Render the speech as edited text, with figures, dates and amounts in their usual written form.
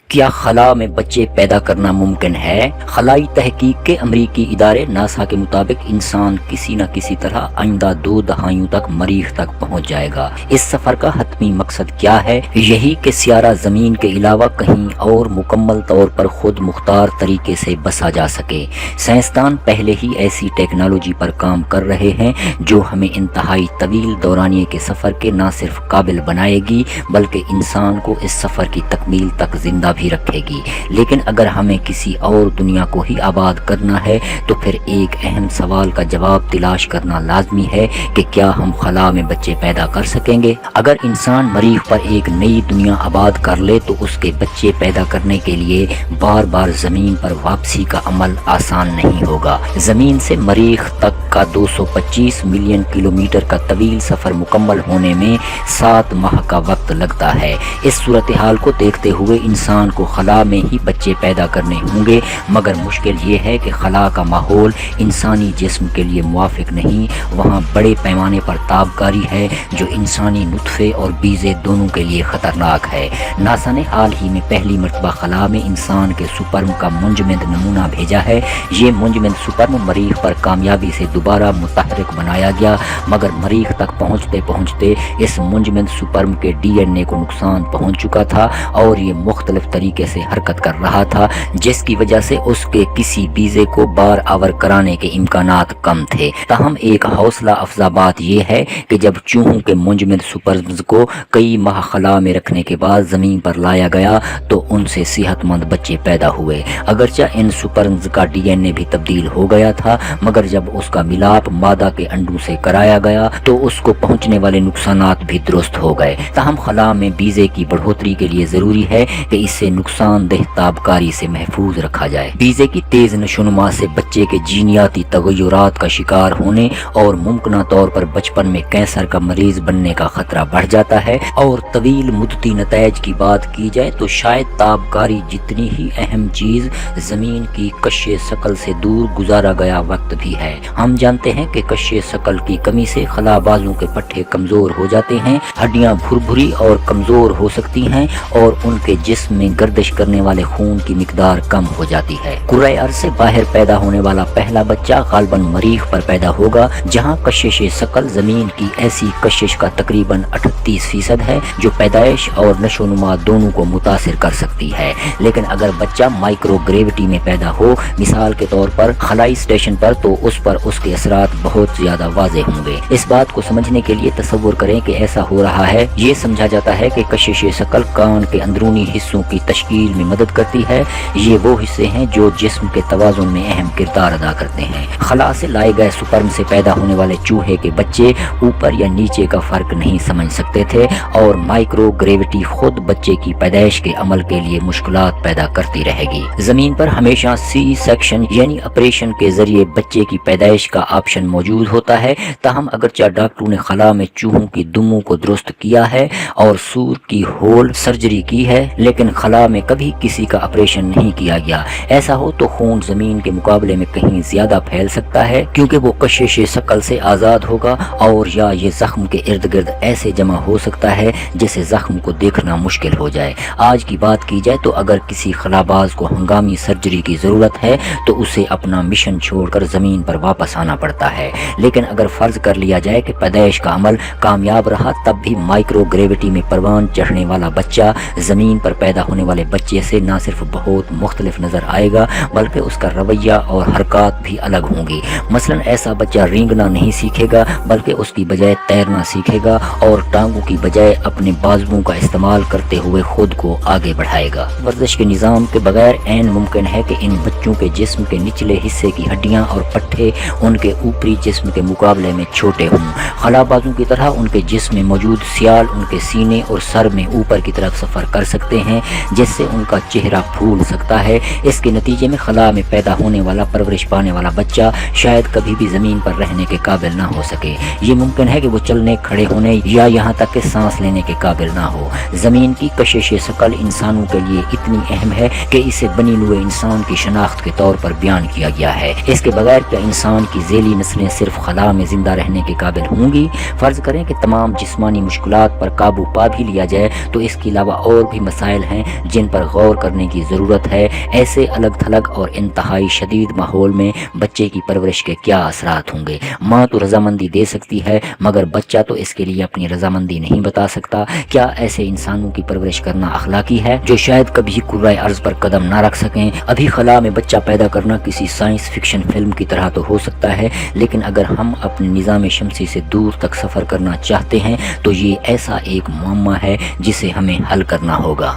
کیا خلا میں بچے پیدا کرنا ممکن ہے؟ خلائی تحقیق کے امریکی ادارے ناسا کے مطابق انسان کسی نہ کسی طرح آئندہ 2 دہائیوں تک مریخ تک پہنچ جائے گا۔ اس سفر کا حتمی مقصد کیا ہے؟ یہی کہ سیارہ زمین کے علاوہ کہیں اور مکمل طور پر خود مختار طریقے سے بسا جا سکے۔ سائنسدان پہلے ہی ایسی ٹیکنالوجی پر کام کر رہے ہیں جو ہمیں انتہائی طویل دورانیے کے سفر کے نہ صرف قابل بنائے گی بلکہ انسان کو اس سفر کی تکمیل تک زندہ بھی رکھے گی۔ لیکن اگر ہمیں کسی اور دنیا کو ہی آباد کرنا ہے تو پھر ایک اہم سوال کا جواب تلاش کرنا لازمی ہے کہ کیا ہم خلا میں بچے پیدا کر سکیں گے؟ اگر انسان مریخ پر ایک نئی دنیا آباد کر لے تو اس کے بچے پیدا کرنے کے لیے بار بار زمین پر واپسی کا عمل آسان نہیں ہوگا۔ زمین سے مریخ تک کا 225 ملین کلومیٹر کا طویل سفر مکمل ہونے میں 7 ماہ کا وقت لگتا ہے۔ اس صورتحال کو دیکھتے ہوئے انسان کو خلا میں ہی بچے پیدا کرنے ہوں گے، مگر مشکل یہ ہے کہ خلا کا ماحول انسانی جسم کے لیے موافق نہیں۔ وہاں بڑے پیمانے پر تابکاری ہے جو انسانی نطفے اور بیضے دونوں کے لیے خطرناک ہے۔ ناسا نے حال ہی میں پہلی مرتبہ خلا میں انسان کے سپرم کا منجمد نمونہ بھیجا ہے۔ یہ منجمد سپرم مریخ پر کامیابی سے دوبارہ متحرک بنایا گیا، مگر مریخ تک پہنچتے پہنچتے اس منجمد سپرم کے ڈی این اے کو نقصان پہنچ چکا تھا اور یہ مختلف طریقے سے حرکت کر رہا تھا، جس کی وجہ سے اس کے کسی بیضے کو بار آور کرانے کے امکانات کم تھے۔ تاہم ایک حوصلہ افزا بات یہ ہے کہ جب چوہوں کے منجمد سپرمز کو کئی ماہ خلا میں رکھنے کے بعد زمین پر لایا گیا تو ان سے صحت مند بچے پیدا ہوئے۔ اگرچہ ان سپرمز کا ڈی این اے بھی تبدیل ہو گیا تھا، مگر جب اس کا ملاپ مادہ کے انڈوں سے کرایا گیا تو اس کو پہنچنے والے نقصانات بھی درست ہو گئے۔ تاہم خلا میں بیضے کی بڑھوتری کے لیے ضروری ہے کہ اسے نقصان دہ تابکاری سے محفوظ رکھا جائے۔ بیضے کی تیز نشوونما سے بچے کے جینیاتی تغیرات کا شکار ہونے اور ممکنہ طور پر بچپن میں کینسر کا مریض بننے کا خطرہ بڑھ جاتا ہے، اور طویل مدتی نتائج کی بات کی جائے تو شاید تابکاری جتنی ہی اہم چیز زمین کی کش ثقل سے دور گزارا گیا وقت بھی ہے۔ ہم جانتے ہیں کہ کش ثقل کی کمی سے خلا بازوں کے پٹھے کمزور ہو جاتے ہیں، ہڈیاں بھربھری اور کمزور ہو سکتی ہیں اور ان کے جسم میں گردش کرنے والے خون کی مقدار کم ہو جاتی ہے۔ کرۂ ارض سے باہر پیدا ہونے والا پہلا بچہ غالباً مریخ پر پیدا ہوگا، جہاں کشش ثقل زمین کی ایسی کشش کا تقریباً 38% ہے جو پیدائش اور نشوونما دونوں کو متاثر کر سکتی ہے۔ لیکن اگر بچہ مائکرو گریوٹی میں پیدا ہو، مثال کے طور پر خلائی اسٹیشن پر، تو اس پر اس کے اثرات بہت زیادہ واضح ہوں گے۔ اس بات کو سمجھنے کے لیے تصور کریں کہ ایسا ہو رہا ہے۔ یہ سمجھا جاتا ہے کہ کشش ثقل کان کے اندرونی حصوں کی تشکیل میں مدد کرتی ہے۔ یہ وہ حصے ہیں جو جسم کے توازن میں اہم کردار ادا کرتے ہیں۔ خلا سے لائے گئے سپرم سے پیدا ہونے والے چوہے کے بچے اوپر یا نیچے کا فرق نہیں سمجھ سکتے تھے، اور مائکرو گریوٹی خود بچے کی پیدائش کے عمل کے لیے مشکلات پیدا کرتی رہے گی۔ زمین پر ہمیشہ سی سیکشن یعنی آپریشن کے ذریعے بچے کی پیدائش کا آپشن موجود ہوتا ہے۔ تاہم اگرچہ ڈاکٹروں نے خلا میں چوہوں کی دموں کو درست کیا ہے اور سور کی ہول سرجری کی ہے، لیکن خلا میں کبھی کسی کا آپریشن نہیں کیا گیا۔ ایسا ہو تو خون زمین کے مقابلے میں کہیں زیادہ پھیل سکتا ہے کیونکہ وہ کشش ثقل سے آزاد ہوگا، اور یا یہ زخم کے ارد گرد ایسے جمع ہو سکتا ہے جسے زخم کو دیکھنا مشکل ہو جائے۔ آج کی بات کی جائے تو اگر کسی خلاباز کو ہنگامی سرجری کی ضرورت ہے تو اسے اپنا مشن چھوڑ کر زمین پر واپس آنا پڑتا ہے، لیکن اگر فرض کر لیا جائے کہ پیدائش کا عمل کامیاب رہا تب بھی مائکرو گریوٹی میں پروان چڑھنے والا بچہ زمین پر پیدا ہونے والے بچے سے نہ صرف بہت مختلف نظر آئے گا بلکہ اس کا رویہ اور حرکات بھی الگ ہوں گی۔ مثلا ایسا بچہ رینگنا نہیں سیکھے گا بلکہ اس کی بجائے تیرنا سیکھے گا اور ٹانگوں کی بجائے اپنے بازوؤں کا استعمال کرتے ہوئے خود کو آگے بڑھائے گا۔ ورزش کے نظام کے بغیر عین ممکن ہے کہ ان بچوں کے جسم کے نچلے حصے کی ہڈیاں اور پٹھے ان کے اوپری جسم کے مقابلے میں چھوٹے ہوں۔ خلابازوں کی طرح ان کے جسم میں موجود سیال ان کے سینے اور سر میں اوپر کی طرف سفر کر سکتے ہیں، جس سے ان کا چہرہ پھول سکتا ہے۔ اس کے نتیجے میں خلا میں پیدا ہونے والا پرورش پانے والا بچہ شاید کبھی بھی زمین پر رہنے کے قابل نہ ہو سکے۔ یہ ممکن ہے کہ وہ چلنے کھڑے ہونے یا یہاں تک کہ سانس لینے کے قابل نہ ہو۔ زمین کی کشش ثقل انسانوں کے لیے اتنی اہم ہے کہ اسے بنی نوع انسان کی شناخت کے طور پر بیان کیا گیا ہے۔ اس کے بغیر کیا انسان کی ذیلی نسلیں صرف خلا میں زندہ رہنے کے قابل ہوں گی؟ فرض کریں کہ تمام جسمانی مشکلات پر قابو پا بھی لیا جائے تو اس کے علاوہ اور بھی مسائل ہیں جن پر غور کرنے کی ضرورت ہے۔ ایسے الگ تھلگ اور انتہائی شدید ماحول میں بچے کی پرورش کے کیا اثرات ہوں گے؟ ماں تو رضامندی دے سکتی ہے مگر بچہ تو اس کے لیے اپنی رضامندی نہیں بتا سکتا۔ کیا ایسے انسانوں کی پرورش کرنا اخلاقی ہے جو شاید کبھی کرۂ ارض پر قدم نہ رکھ سکیں؟ ابھی خلا میں بچہ پیدا کرنا کسی سائنس فکشن فلم کی طرح تو ہو سکتا ہے، لیکن اگر ہم اپنے نظام شمسی سے دور تک سفر کرنا چاہتے ہیں تو یہ ایسا ایک معمہ ہے جسے ہمیں حل کرنا ہوگا۔